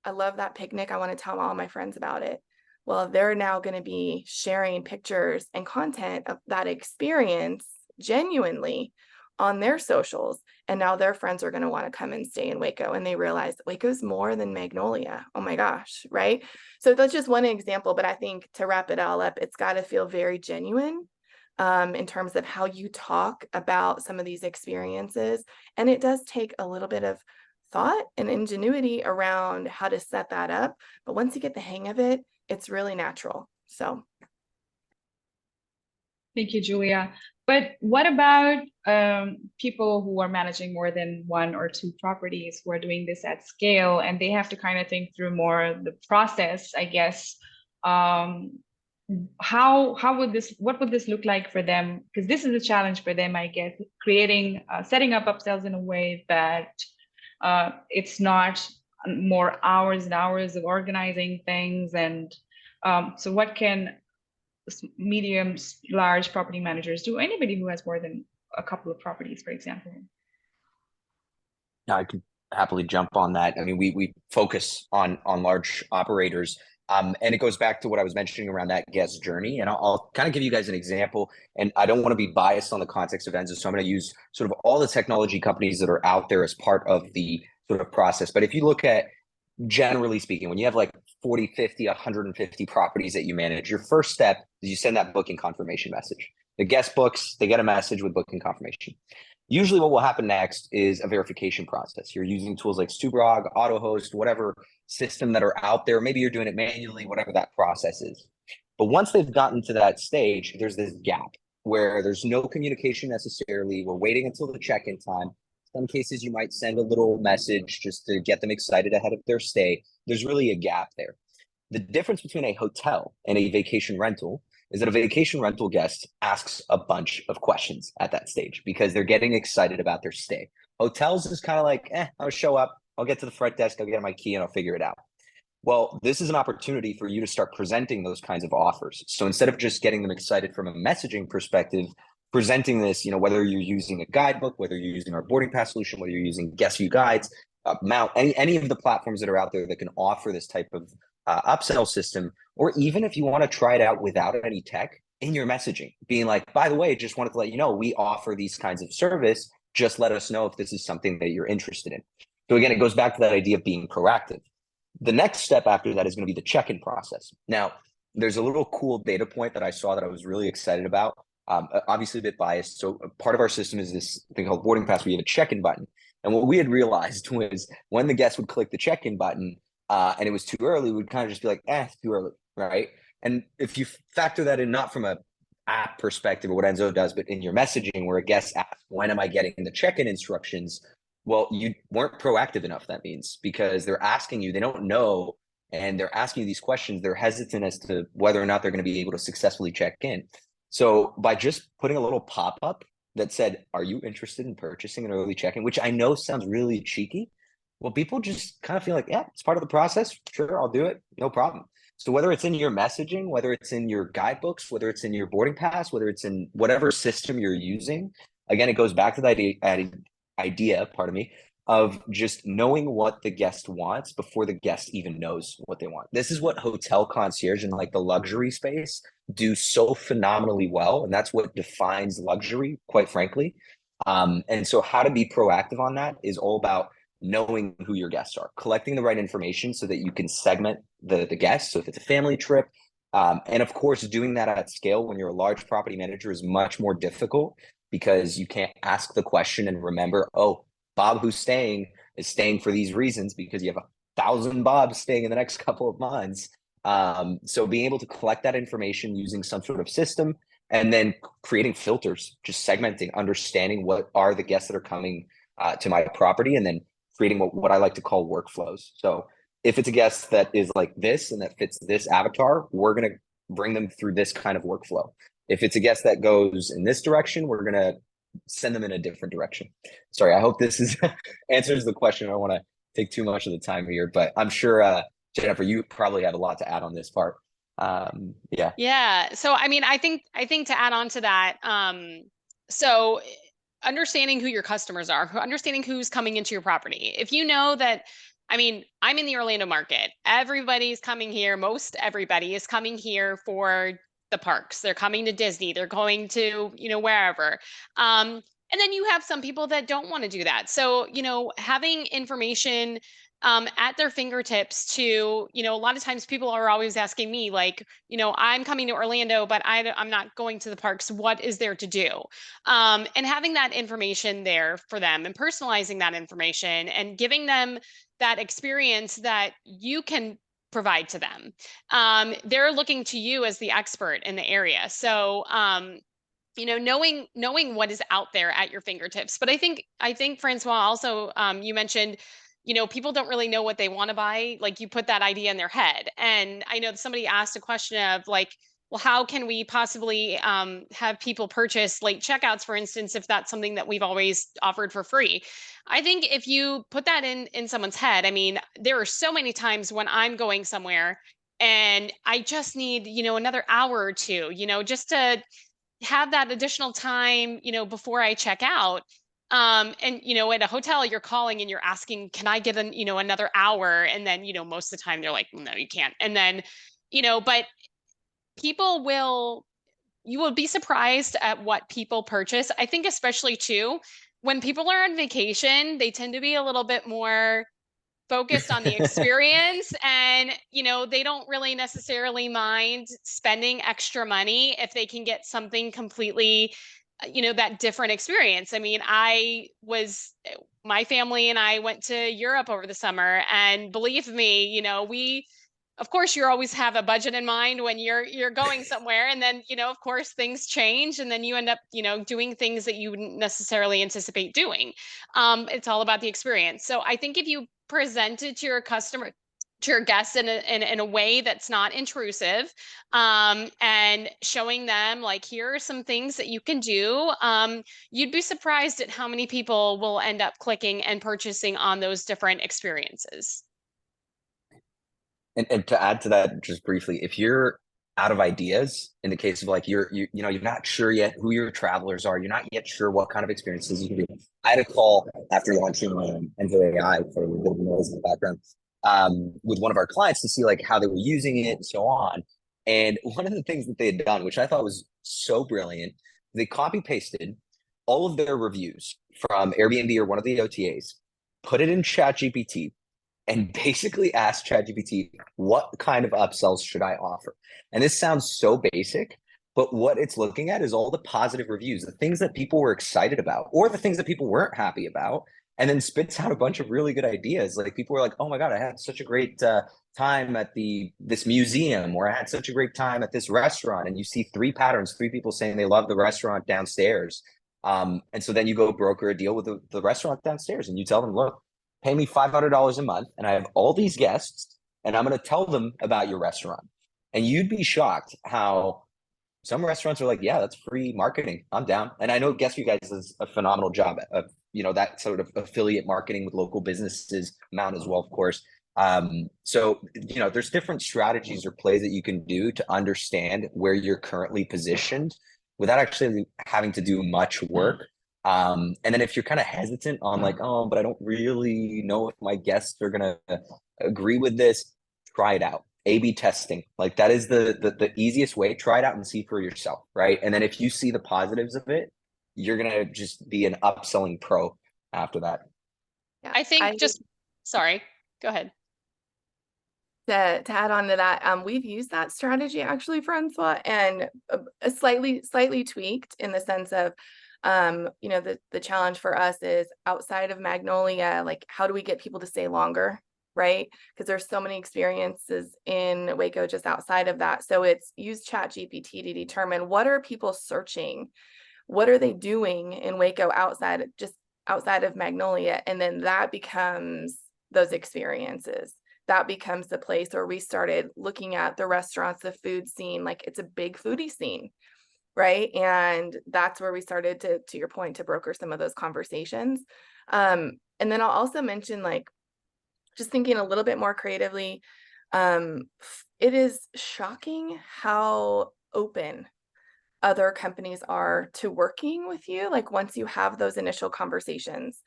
that picnic. I want to tell all my friends about it. Well, they're now going to be sharing pictures and content of that experience genuinely on their socials. And now their friends are going to want to come and stay in Waco, and they realize Waco's more than Magnolia. Oh my gosh, right? So that's just one example, but I think to wrap it all up, it's got to feel very genuine in terms of how you talk about some of these experiences. And it does take a little bit of thought and ingenuity around how to set that up. But once you get the hang of it, it's really natural. So. Thank you, Julia. But what about people who are managing more than 1 or 2 properties, who are doing this at scale, and they have to kind of think through more the process, I guess. What would this look like for them? Because this is a challenge for them, I guess, setting up upsells in a way that it's not more hours and hours of organizing things. And so what can medium, large property managers do? Anybody who has more than a couple of properties, for example. I could happily jump on that. I mean, we focus on large operators. And it goes back to what I was mentioning around that guest journey. And I'll kind of give you guys an example. And I don't want to be biased on the context of Enso, so I'm going to use sort of all the technology companies that are out there as part of the sort of process. But if you look at, generally speaking, when you have like 40, 50, 150 properties that you manage, your first step is you send that booking confirmation message. The guest books, they get a message with booking confirmation. Usually what will happen next is a verification process. You're using tools like Stubrog, AutoHost, whatever system that are out there. Maybe you're doing it manually, whatever that process is. But once they've gotten to that stage, there's this gap where there's no communication necessarily. We're waiting until the check-in time. Some cases you might send a little message just to get them excited ahead of their stay. There's really a gap there. The difference between a hotel and a vacation rental is that a vacation rental guest asks a bunch of questions at that stage because they're getting excited about their stay. Hotels is kind of like, I'll show up, I'll get to the front desk, I'll get my key and I'll figure it out. Well, this is an opportunity for you to start presenting those kinds of offers. So instead of just getting them excited from a messaging perspective, presenting this, whether you're using a guidebook, whether you're using our boarding pass solution, whether you're using GuestView guides, Mount, any of the platforms that are out there that can offer this type of upsell system, or even if you want to try it out without any tech, in your messaging, being like, by the way, just wanted to let you know, we offer these kinds of service. Just let us know if this is something that you're interested in. So again, it goes back to that idea of being proactive. The next step after that is going to be the check-in process. Now, there's a little cool data point that I saw that I was really excited about. Obviously a bit biased. So part of our system is this thing called boarding pass, where you have a check-in button. And what we had realized was when the guest would click the check-in button and it was too early, we'd kind of just be like, it's too early, right? And if you factor that in, not from a app perspective or what Enso does, but in your messaging where a guest asks, when am I getting the check-in instructions? Well, you weren't proactive enough, that means, because they're asking you, they don't know, and they're asking you these questions. They're hesitant as to whether or not they're going to be able to successfully check in. So by just putting a little pop-up that said, are you interested in purchasing an early check-in, which I know sounds really cheeky. Well, people just kind of feel like, it's part of the process. Sure, I'll do it. No problem. So whether it's in your messaging, whether it's in your guidebooks, whether it's in your boarding pass, whether it's in whatever system you're using, again, it goes back to that idea, of just knowing what the guest wants before the guest even knows what they want. This is what hotel concierge and like the luxury space do so phenomenally well. And that's what defines luxury, quite frankly. And so how to be proactive on that is all about knowing who your guests are, collecting the right information so that you can segment the guests. So if it's a family trip, and of course, doing that at scale when you're a large property manager is much more difficult because you can't ask the question and remember, Bob who's staying is staying for these reasons, because you have 1,000 Bobs staying in the next couple of months. So being able to collect that information using some sort of system and then creating filters, just segmenting, understanding what are the guests that are coming to my property, and then creating what I like to call workflows. So if it's a guest that is like this and that fits this avatar, we're going to bring them through this kind of workflow. If it's a guest that goes in this direction, we're going to send them in a different direction. Sorry, I hope this is answers the question. I don't want to take too much of the time here, but I'm sure, Jennifer, you probably have a lot to add on this part. Yeah. So, I mean, I think to add on to that, So understanding who your customers are, understanding who's coming into your property. If you know that, I mean, I'm in the Orlando market. Everybody's coming here. Most everybody is coming here for the parks. They're coming to Disney. They're going to, wherever. And then you have some people that don't want to do that. So, having information at their fingertips to, a lot of times people are always asking me like, I'm coming to Orlando, but I'm not going to the parks. What is there to do? And having that information there for them and personalizing that information and giving them that experience that you can provide to them. They're looking to you as the expert in the area. So, knowing what is out there at your fingertips. But I think Francois also, you mentioned, people don't really know what they want to buy. Like you put that idea in their head. And I know somebody asked a question of like, well, how can we possibly have people purchase late checkouts, for instance, if that's something that we've always offered for free? I think if you put that in someone's head, I mean, there are so many times when I'm going somewhere and I just need, another hour or two, just to have that additional time, before I check out. And at a hotel, you're calling and you're asking, can I get another hour? And then, most of the time they're like, no, you can't. And then, but you will be surprised at what people purchase. I think especially too, when people are on vacation, they tend to be a little bit more focused on the experience and they don't really necessarily mind spending extra money if they can get something completely that different experience. I mean, my family and I went to Europe over the summer, and believe me, we of course you always have a budget in mind when you're going somewhere, and then of course things change and then you end up doing things that you wouldn't necessarily anticipate doing. It's all about the experience. So I think if you present it to your customer, to your guests in a way that's not intrusive, and showing them like, here are some things that you can do, you'd be surprised at how many people will end up clicking and purchasing on those different experiences. And to add to that, just briefly, if you're out of ideas, in the case of like you're not sure yet who your travelers are, you're not yet sure what kind of experiences you can do. I had a call after launching Enso AI, for a little bit of noise in the background, with one of our clients to see like how they were using it and so on. And one of the things that they had done, which I thought was so brilliant, they copy pasted all of their reviews from Airbnb or one of the OTAs, put it in ChatGPT, and basically ask ChatGPT, what kind of upsells should I offer? And this sounds so basic, but what it's looking at is all the positive reviews, the things that people were excited about, or the things that people weren't happy about, and then spits out a bunch of really good ideas. Like people were like, oh my God, I had such a great time at this museum, or I had such a great time at this restaurant. And you see three patterns, three people saying they love the restaurant downstairs. And so then you go broker a deal with the restaurant downstairs and you tell them, look, pay me $500 a month and I have all these guests and I'm going to tell them about your restaurant. And you'd be shocked how some restaurants are like, yeah, that's free marketing. I'm down. And I know GuestView guys does a phenomenal job of, that sort of affiliate marketing with local businesses, Mount as well, of course. So, there's different strategies or plays that you can do to understand where you're currently positioned without actually having to do much work. And then if you're kind of hesitant on like, oh, but I don't really know if my guests are going to agree with this, try it out. A/B testing, like that is the easiest way. Try it out and see for yourself, right? And then if you see the positives of it, you're going to just be an upselling pro after that. Yeah, I think sorry, go ahead. To add on to that, we've used that strategy actually, Francois, and a slightly tweaked in the sense of, the challenge for us is outside of Magnolia, like how do we get people to stay longer, right? Because there's so many experiences in Waco just outside of that. So it's use ChatGPT to determine what are people searching, what are they doing in Waco outside of Magnolia, and then that becomes those experiences. That becomes the place where we started looking at the restaurants, the food scene, like it's a big foodie scene, right? And that's where we started to your point, to broker some of those conversations. And then I'll also mention, like, just thinking a little bit more creatively, it is shocking how open other companies are to working with you, like once you have those initial conversations.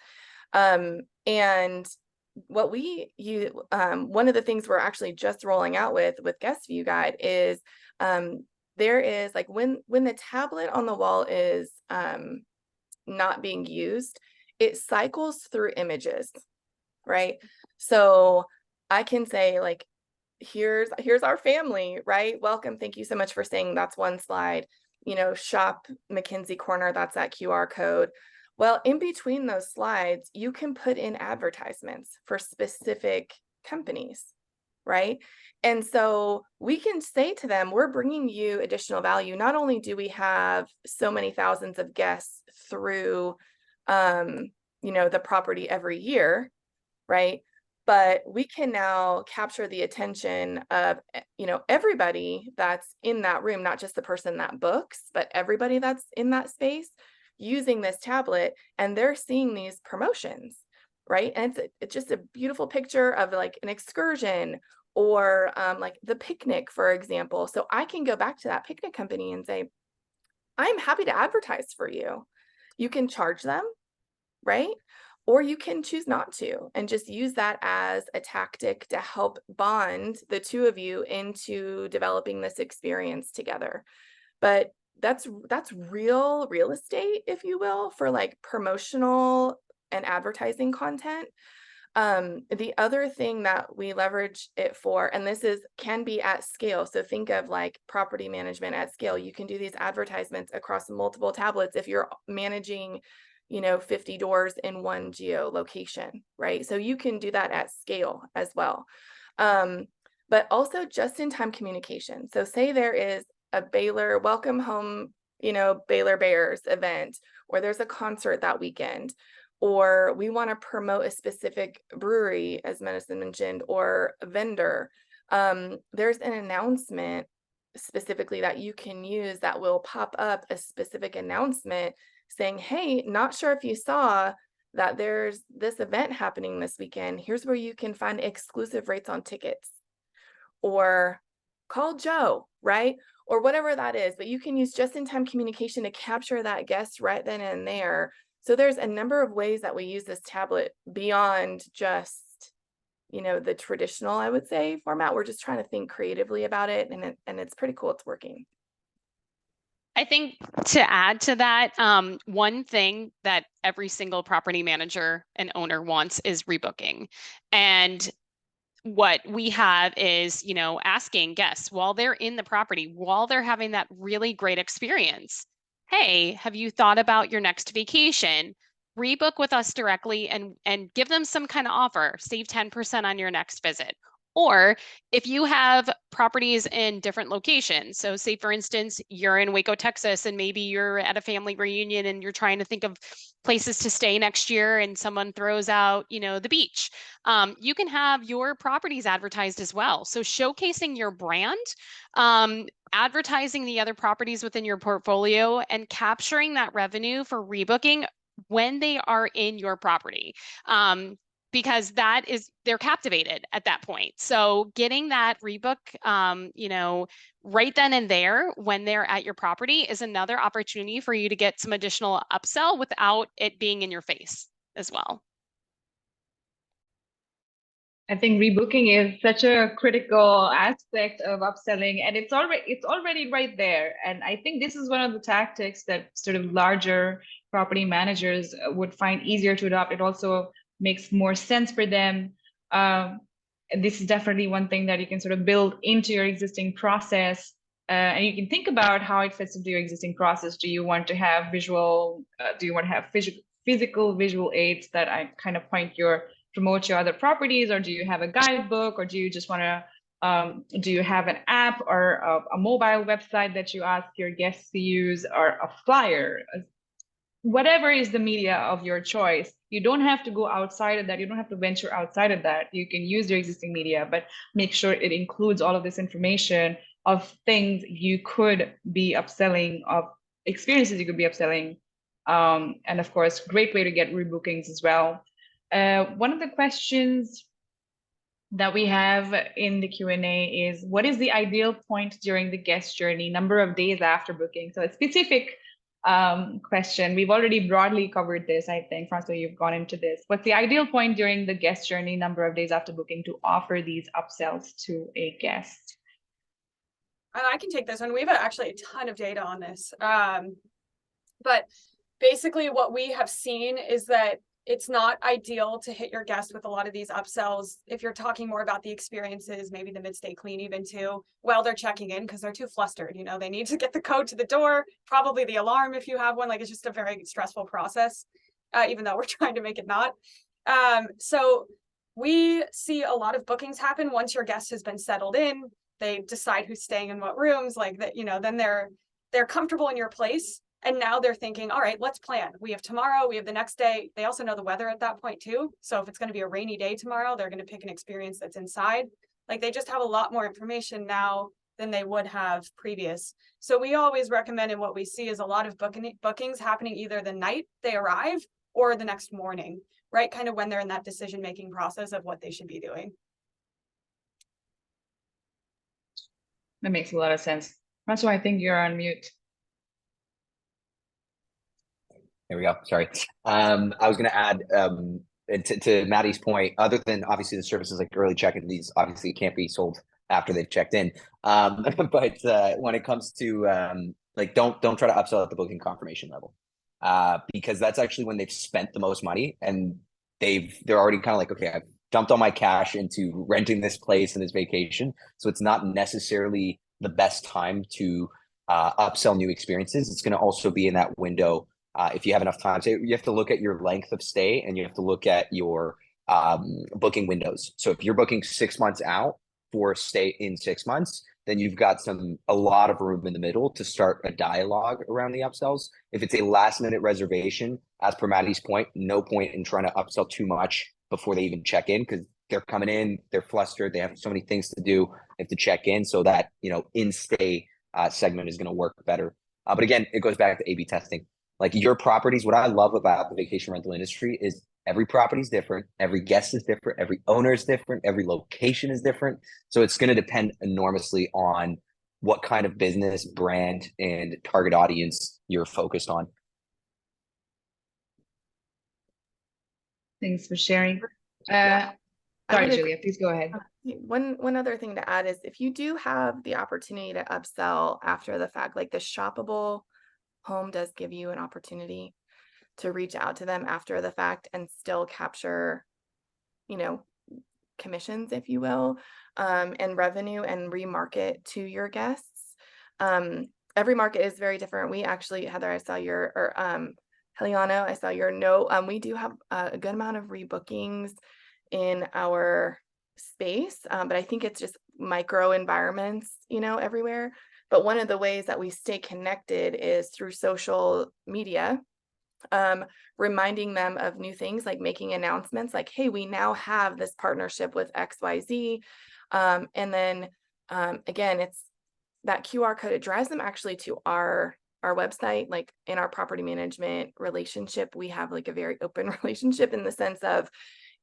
And what one of the things we're actually just rolling out with GuestView Guide is there is like when the tablet on the wall is not being used, it cycles through images, right? So I can say like, here's our family, right? Welcome, thank you so much for saying that's one slide. You know, shop McKinsey Corner, that's that QR code. Well, in between those slides, you can put in advertisements for specific companies, right? And so we can say to them, we're bringing you additional value. Not only do we have so many thousands of guests through, you know, the property every year, right? But we can now capture the attention of, you know, everybody that's in that room, not just the person that books, but everybody that's in that space using this tablet, and they're seeing these promotions, right? And it's just a beautiful picture of like an excursion or like the picnic, for example. So I can go back to that picnic company and say, I'm happy to advertise for you. You can charge them, right? Or you can choose not to and just use that as a tactic to help bond the two of you into developing this experience together. But that's real estate, if you will, for like promotional and advertising content. The other thing that we leverage it for, and this can be at scale. So think of like property management at scale. You can do these advertisements across multiple tablets if you're managing, you know, 50 doors in one geolocation, right? So you can do that at scale as well. But also just-in-time communication. So say there is a Baylor welcome home, you know, Baylor Bears event, or there's a concert that weekend, or we want to promote a specific brewery, as Madison mentioned, or a vendor. There's an announcement specifically that you can use that will pop up a specific announcement saying, hey, not sure if you saw that there's this event happening this weekend. Here's where you can find exclusive rates on tickets. Or call Joe, right? Or whatever that is. But you can use just-in-time communication to capture that guest right then and there. So there's a number of ways that we use this tablet beyond just, you know, the traditional, I would say, format. We're just trying to think creatively about it, and it's pretty cool. It's working. I think to add to that, one thing that every single property manager and owner wants is rebooking. And what we have is, you know, asking guests while they're in the property, while they're having that really great experience, hey, have you thought about your next vacation? Rebook with us directly and give them some kind of offer, save 10% on your next visit. Or if you have properties in different locations, so say for instance, you're in Waco, Texas, and maybe you're at a family reunion and you're trying to think of places to stay next year and someone throws out, you know, the beach. You can have your properties advertised as well. So showcasing your brand, advertising the other properties within your portfolio, and capturing that revenue for rebooking when they are in your property. Because they're captivated at that point. So getting that rebook, you know, right then and there when they're at your property is another opportunity for you to get some additional upsell without it being in your face as well. I think rebooking is such a critical aspect of upselling, and it's already right there. And I think this is one of the tactics that sort of larger property managers would find easier to adopt. It also makes more sense for them. And this is definitely one thing that you can sort of build into your existing process, and you can think about how it fits into your existing process. Do you want to have physical visual aids that I kind of promote your other properties, or do you have a guidebook, or do you just want to do you have an app or a mobile website that you ask your guests to use, or a flyer? Whatever is the media of your choice, you don't have to go outside of that. You don't have to venture outside of that. You can use your existing media, but make sure it includes all of this information of things you could be upselling, of experiences you could be upselling. And of course, great way to get rebookings as well. One of the questions that we have in the Q&A is, what is the ideal point during the guest journey, number of days after booking? So a specific question. We've already broadly covered this, I think. Francois, you've gone into this. What's the ideal point during the guest journey, number of days after booking, to offer these upsells to a guest? And I can take this one. We have actually a ton of data on this. But basically what we have seen is that it's not ideal to hit your guest with a lot of these upsells if you're talking more about the experiences, maybe the mid-stay clean even too, while they're checking in, because they're too flustered. You know, they need to get the code to the door, probably the alarm if you have one. Like, it's just a very stressful process, even though we're trying to make it not. So we see a lot of bookings happen once your guest has been settled in. They decide who's staying in what rooms, like that, you know, then they're comfortable in your place. And now they're thinking, all right, let's plan. We have tomorrow, we have the next day. They also know the weather at that point too. So if it's going to be a rainy day tomorrow, they're going to pick an experience that's inside. Like, they just have a lot more information now than they would have previous. So we always recommend, and what we see is a lot of bookings happening either the night they arrive or the next morning, right? Kind of when they're in that decision-making process of what they should be doing. That makes a lot of sense. Francois, I think you're on mute. There we go. Sorry. I was going to add to Maddie's point, other than obviously the services like early check-in, these obviously can't be sold after they've checked in. But when it comes to like, don't try to upsell at the booking confirmation level, because that's actually when they've spent the most money, and they're already kind of like, okay, I've dumped all my cash into renting this place and this vacation. So it's not necessarily the best time to upsell new experiences. It's going to also be in that window. If you have enough time, so you have to look at your length of stay, and you have to look at your booking windows. So if you're booking 6 months out for a stay in 6 months, then you've got a lot of room in the middle to start a dialogue around the upsells. If it's a last minute reservation, as per Maddie's point, no point in trying to upsell too much before they even check in, because they're coming in, they're flustered, they have so many things to do, they have to check in. So that, you know, in-stay segment is going to work better. But again, it goes back to A/B testing. Like, your properties, what I love about the vacation rental industry is every property is different, every guest is different, every owner is different, every location is different. So it's going to depend enormously on what kind of business, brand, and target audience you're focused on. Thanks for sharing. Yeah. Sorry, Julia, please go ahead. One other thing to add is, if you do have the opportunity to upsell after the fact, like the shoppable home does give you an opportunity to reach out to them after the fact and still capture, you know, commissions, if you will, and revenue, and remarket to your guests. Every market is very different. We actually, Heather, I saw your, or Heliano, I saw your note. We do have a good amount of rebookings in our space, but I think it's just micro environments, you know, everywhere. But one of the ways that we stay connected is through social media, reminding them of new things, like making announcements like, hey, we now have this partnership with XYZ. And then again, it's that QR code. It drives them actually to our website. Like, in our property management relationship, we have like a very open relationship, in the sense of,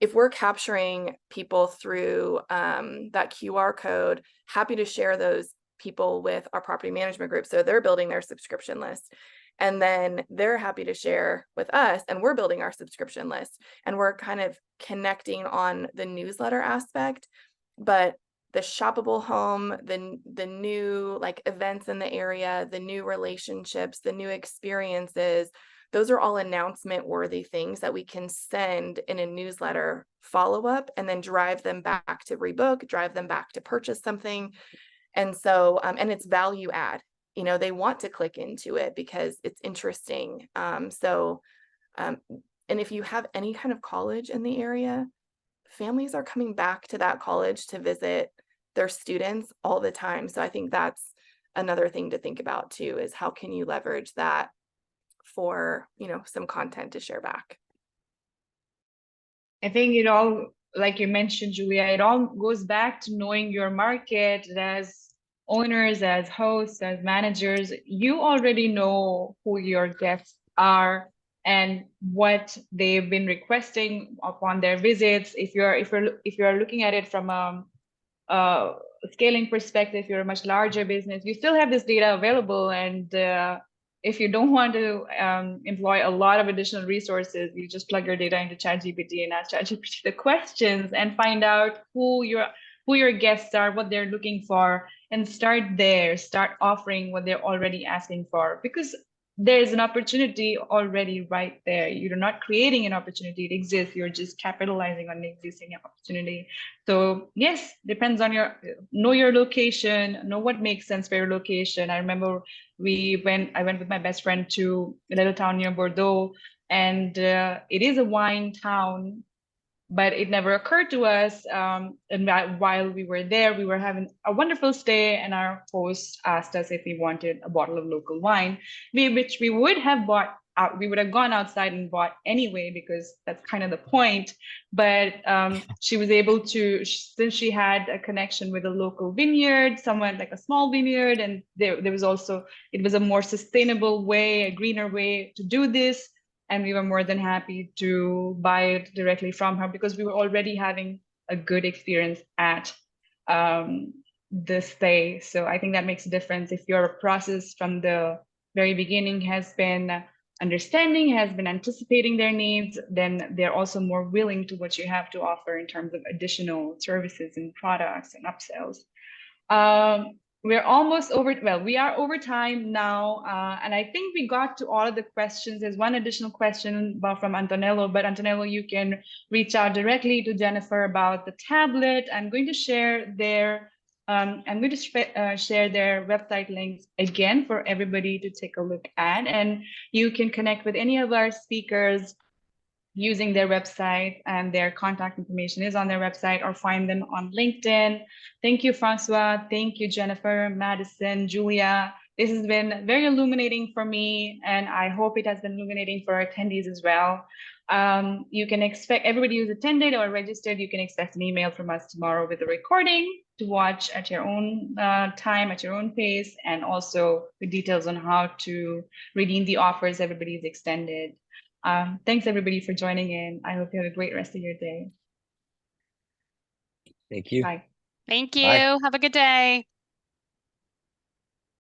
if we're capturing people through that QR code, happy to share those people with our property management group. So they're building their subscription list, and then they're happy to share with us, and we're building our subscription list, and we're kind of connecting on the newsletter aspect. But the shoppable home, the new like events in the area, the new relationships, the new experiences, those are all announcement worthy things that we can send in a newsletter follow-up, and then drive them back to rebook, drive them back to purchase something. And so, and it's value add, you know, they want to click into it because it's interesting. And if you have any kind of college in the area, families are coming back to that college to visit their students all the time. So I think that's another thing to think about too, is how can you leverage that for, you know, some content to share back. I think it all, like you mentioned, Julia, it all goes back to knowing your market. As owners, as hosts, as managers, you already know who your guests are and what they've been requesting upon their visits. If you're looking at it from a scaling perspective, you're a much larger business, you still have this data available. And if you don't want to employ a lot of additional resources, you just plug your data into ChatGPT and ask ChatGPT the questions and find out who your guests are, what they're looking for, and start offering what they're already asking for, because there's an opportunity already right there. You're not creating an opportunity, it exists. You're just capitalizing on the existing opportunity. So yes, depends on know your location, know what makes sense for your location. I remember I went with my best friend to a little town near Bordeaux, and it is a wine town, but it never occurred to us. And while we were there, we were having a wonderful stay, and our host asked us if we wanted a bottle of local wine, which we would have bought out. We would have gone outside and bought anyway, because that's kind of the point. But she was able to, since she had a connection with a local vineyard, someone like a small vineyard, and there was also, it was a more sustainable way, a greener way to do this. And we were more than happy to buy it directly from her, because we were already having a good experience at the stay. So I think that makes a difference. If your process from the very beginning has been understanding, has been anticipating their needs, then they're also more willing to what you have to offer in terms of additional services and products and upsells. We're almost over, well, we are over time now, and I think we got to all of the questions. There's one additional question from Antonello, but Antonello, you can reach out directly to Jennifer about the tablet. I'm going to share their share their website links again for everybody to take a look at, and you can connect with any of our speakers using their website, and their contact information is on their website, or find them on LinkedIn. Thank you, Francois. Thank you, Jennifer, Madison, Julia. This has been very illuminating for me, and I hope it has been illuminating for our attendees as well. You can expect, everybody who's attended or registered, you can expect an email from us tomorrow with a recording to watch at your own time, at your own pace, and also with details on how to redeem the offers everybody's extended. Thanks everybody for joining in. I hope you have a great rest of your day. Thank you. Bye. Thank you. Bye. Have a good day.